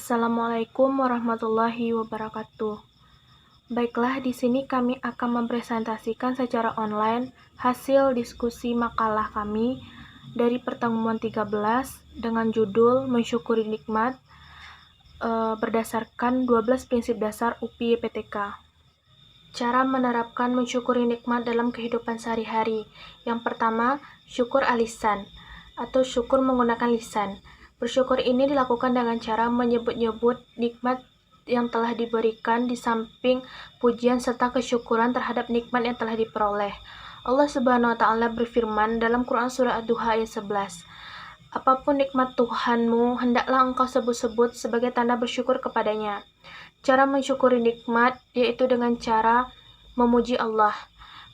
Assalamualaikum warahmatullahi wabarakatuh. Baiklah, di sini kami akan mempresentasikan secara online hasil diskusi makalah kami dari pertemuan 13 dengan judul Mensyukuri Nikmat berdasarkan 12 prinsip dasar UPI YPTK. Cara menerapkan mensyukuri nikmat dalam kehidupan sehari-hari. Yang pertama, syukur alisan atau syukur menggunakan lisan. Bersyukur ini dilakukan dengan cara menyebut-nyebut nikmat yang telah diberikan di samping pujian serta kesyukuran terhadap nikmat yang telah diperoleh. Allah Subhanahu wa taala berfirman dalam Quran surah Ad-Duha ayat 11. Apapun nikmat Tuhanmu, hendaklah engkau sebut-sebut sebagai tanda bersyukur kepadanya. Cara mensyukuri nikmat yaitu dengan cara memuji Allah.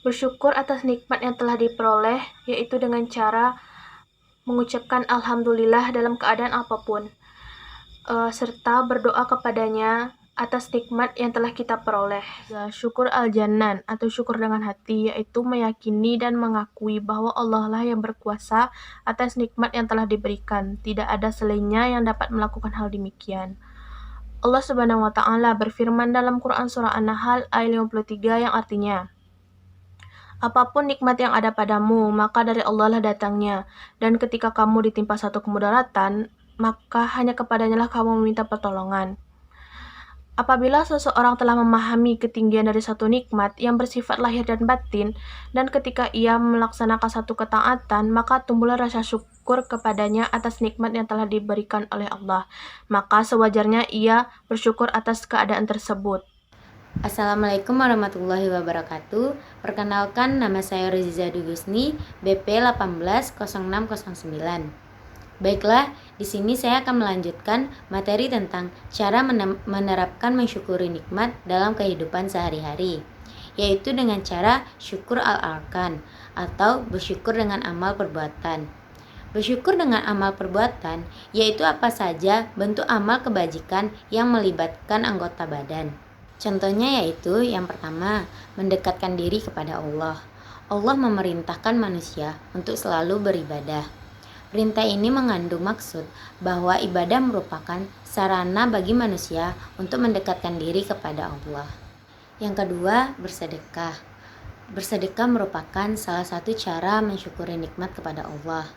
Bersyukur atas nikmat yang telah diperoleh yaitu dengan cara mengucapkan Alhamdulillah dalam keadaan apapun, serta berdoa kepadanya atas nikmat yang telah kita peroleh. Syukur al-janan atau syukur dengan hati, yaitu meyakini dan mengakui bahwa Allah lah yang berkuasa atas nikmat yang telah diberikan. Tidak ada selainnya yang dapat melakukan hal demikian. Allah Subhanahu wa taala berfirman dalam Quran surah An-Nahl ayat 53 yang artinya, apapun nikmat yang ada padamu, maka dari Allah lah datangnya. Dan ketika kamu ditimpa satu kemudaratan, maka hanya kepadanya lah kamu meminta pertolongan. Apabila seseorang telah memahami ketinggian dari satu nikmat yang bersifat lahir dan batin, dan ketika ia melaksanakan satu ketaatan, maka tumbuhlah rasa syukur kepadanya atas nikmat yang telah diberikan oleh Allah. Maka sewajarnya ia bersyukur atas keadaan tersebut. Assalamualaikum warahmatullahi wabarakatuh. Perkenalkan, nama saya Roziza Dugusni, BP 180609. Baiklah, di sini saya akan melanjutkan materi tentang cara menerapkan mensyukuri nikmat dalam kehidupan sehari-hari, yaitu dengan cara syukur al-arkan atau bersyukur dengan amal perbuatan. Bersyukur dengan amal perbuatan yaitu apa saja bentuk amal kebajikan yang melibatkan anggota badan. Contohnya yaitu yang pertama, mendekatkan diri kepada Allah. Allah memerintahkan manusia untuk selalu beribadah. Perintah ini mengandung maksud bahwa ibadah merupakan sarana bagi manusia untuk mendekatkan diri kepada Allah. Yang kedua, bersedekah. Bersedekah merupakan salah satu cara mensyukuri nikmat kepada Allah.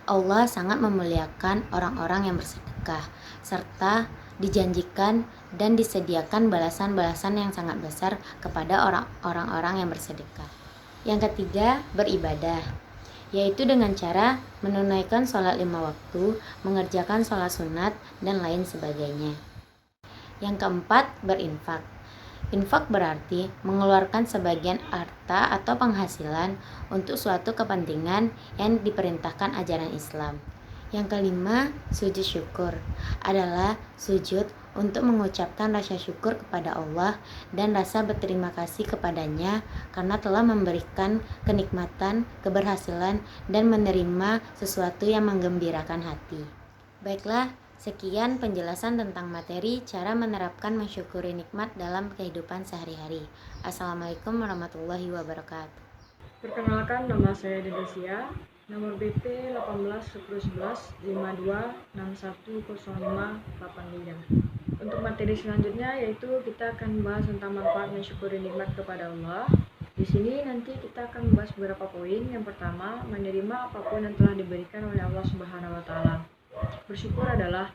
Allah sangat memuliakan orang-orang yang bersedekah, serta dijanjikan dan disediakan balasan-balasan yang sangat besar kepada orang-orang yang bersedekah. Yang ketiga, beribadah, yaitu dengan cara menunaikan sholat 5 waktu, mengerjakan sholat sunat, dan lain sebagainya. Yang keempat, berinfak. Infak berarti mengeluarkan sebagian harta atau penghasilan untuk suatu kepentingan yang diperintahkan ajaran Islam. Yang kelima, sujud syukur adalah sujud untuk mengucapkan rasa syukur kepada Allah dan rasa berterima kasih kepadanya karena telah memberikan kenikmatan, keberhasilan, dan menerima sesuatu yang menggembirakan hati. Baiklah, sekian penjelasan tentang materi cara menerapkan mensyukuri nikmat dalam kehidupan sehari-hari. Assalamualaikum warahmatullahi wabarakatuh. Perkenalkan, nama saya Dedesia, nomor BP 181152610583. Untuk materi selanjutnya yaitu kita akan membahas tentang manfaat mensyukuri nikmat kepada Allah. Di sini nanti kita akan membahas beberapa poin. Yang pertama, menerima apapun yang telah diberikan oleh Allah Subhanahu wa taala. Bersyukur adalah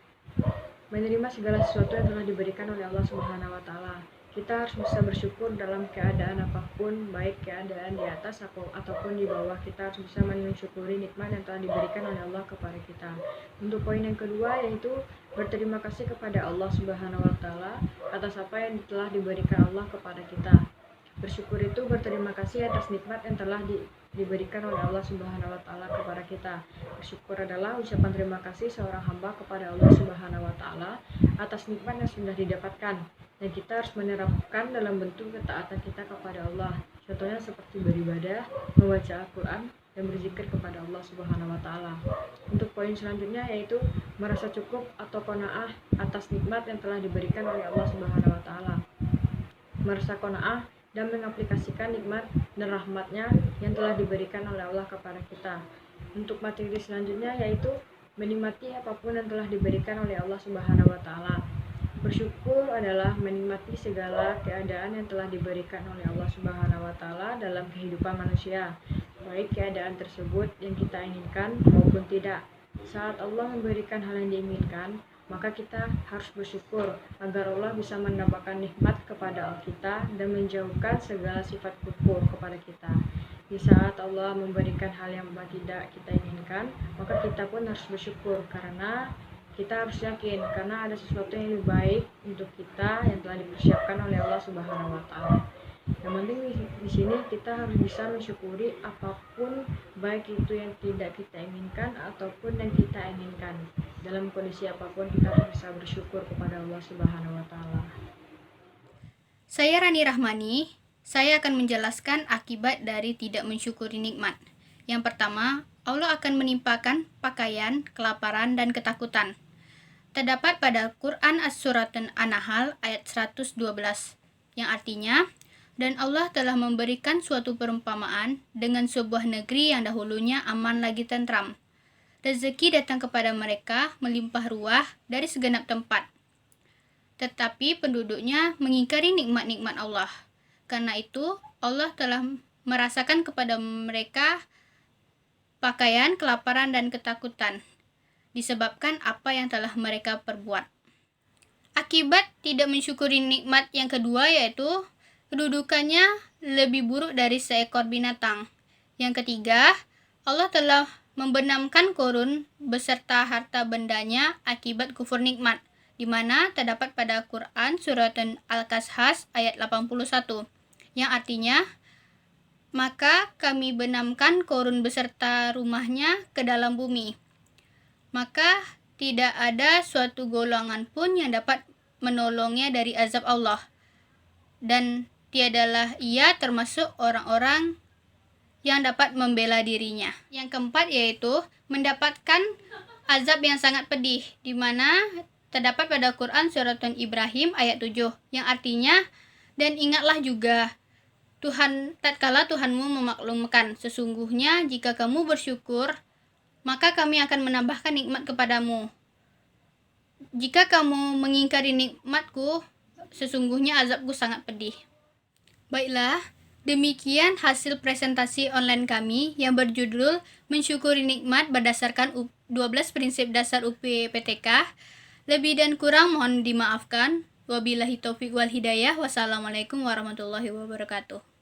menerima segala sesuatu yang telah diberikan oleh Allah Subhanahu wa taala. Kita harus bisa bersyukur dalam keadaan apapun, baik keadaan di atas ataupun di bawah. Kita harus bisa mensyukuri nikmat yang telah diberikan oleh Allah kepada kita. Untuk poin yang kedua yaitu berterima kasih kepada Allah Subhanahu wa taala atas apa yang telah diberikan Allah kepada kita. Bersyukur itu berterima kasih atas nikmat yang telah diberikan oleh Allah Subhanahu wa taala kepada kita. Bersyukur adalah ucapan terima kasih seorang hamba kepada Allah Subhanahu wa taala atas nikmat yang sudah didapatkan, dan kita harus menerapkan dalam bentuk ketaatan kita kepada Allah. Contohnya seperti beribadah, membaca Al-Qur'an, dan berzikir kepada Allah Subhanahu wa taala. Untuk poin selanjutnya yaitu merasa cukup atau qanaah atas nikmat yang telah diberikan oleh Allah Subhanahu wa taala. Merasa qanaah dan mengaplikasikan nikmat dan rahmatnya yang telah diberikan oleh Allah kepada kita. Untuk materi selanjutnya yaitu menikmati apapun yang telah diberikan oleh Allah Subhanahu wa taala. Bersyukur adalah menikmati segala keadaan yang telah diberikan oleh Allah Subhanahu wa taala dalam kehidupan manusia, baik keadaan tersebut yang kita inginkan maupun tidak. Saat Allah memberikan hal yang diinginkan, maka kita harus bersyukur agar Allah bisa menambahkan nikmat kepada kita dan menjauhkan segala sifat kufur kepada kita. Di saat Allah memberikan hal yang tidak kita inginkan, maka kita pun harus bersyukur karena kita harus yakin karena ada sesuatu yang lebih baik untuk kita yang telah dipersiapkan oleh Allah Subhanahu wa taala. Yang penting di sini kita harus bisa mensyukuri apapun, baik itu yang tidak kita inginkan ataupun yang kita inginkan. Dalam kondisi apapun kita harus bisa bersyukur kepada Allah Subhanahu wa taala. Saya Rani Rahmani, saya akan menjelaskan akibat dari tidak mensyukuri nikmat. Yang pertama, Allah akan menimpakan pakaian, kelaparan, dan ketakutan. Terdapat pada Quran As-Surat An-Nahl ayat 112, yang artinya, dan Allah telah memberikan suatu perumpamaan dengan sebuah negeri yang dahulunya aman lagi tentram. Rezeki datang kepada mereka melimpah ruah dari segenap tempat. Tetapi penduduknya mengingkari nikmat-nikmat Allah. Karena itu, Allah telah merasakan kepada mereka pakaian, kelaparan, dan ketakutan, disebabkan apa yang telah mereka perbuat. Akibat tidak mensyukuri nikmat yang kedua yaitu kedudukannya lebih buruk dari seekor binatang. Yang ketiga, Allah telah membenamkan Korun beserta harta bendanya akibat kufur nikmat, di mana terdapat pada Quran surat Al-Qasas ayat 81, yang artinya, maka kami benamkan Korun beserta rumahnya ke dalam bumi. Maka tidak ada suatu golongan pun yang dapat menolongnya dari azab Allah. Dan tiadalah ia termasuk orang-orang yang dapat membela dirinya. Yang keempat yaitu mendapatkan azab yang sangat pedih, di mana terdapat pada Quran surat Ibrahim ayat 7, yang artinya, dan ingatlah juga Tuhan tatkala Tuhanmu memaklumkan, sesungguhnya jika kamu bersyukur, maka kami akan menambahkan nikmat kepadamu. Jika kamu mengingkari nikmatku, sesungguhnya azabku sangat pedih. Baiklah, demikian hasil presentasi online kami yang berjudul Mensyukuri Nikmat berdasarkan 12 prinsip dasar UPPTK. Lebih dan kurang mohon dimaafkan. Wabillahi taufiq wal hidayah. Wassalamualaikum warahmatullahi wabarakatuh.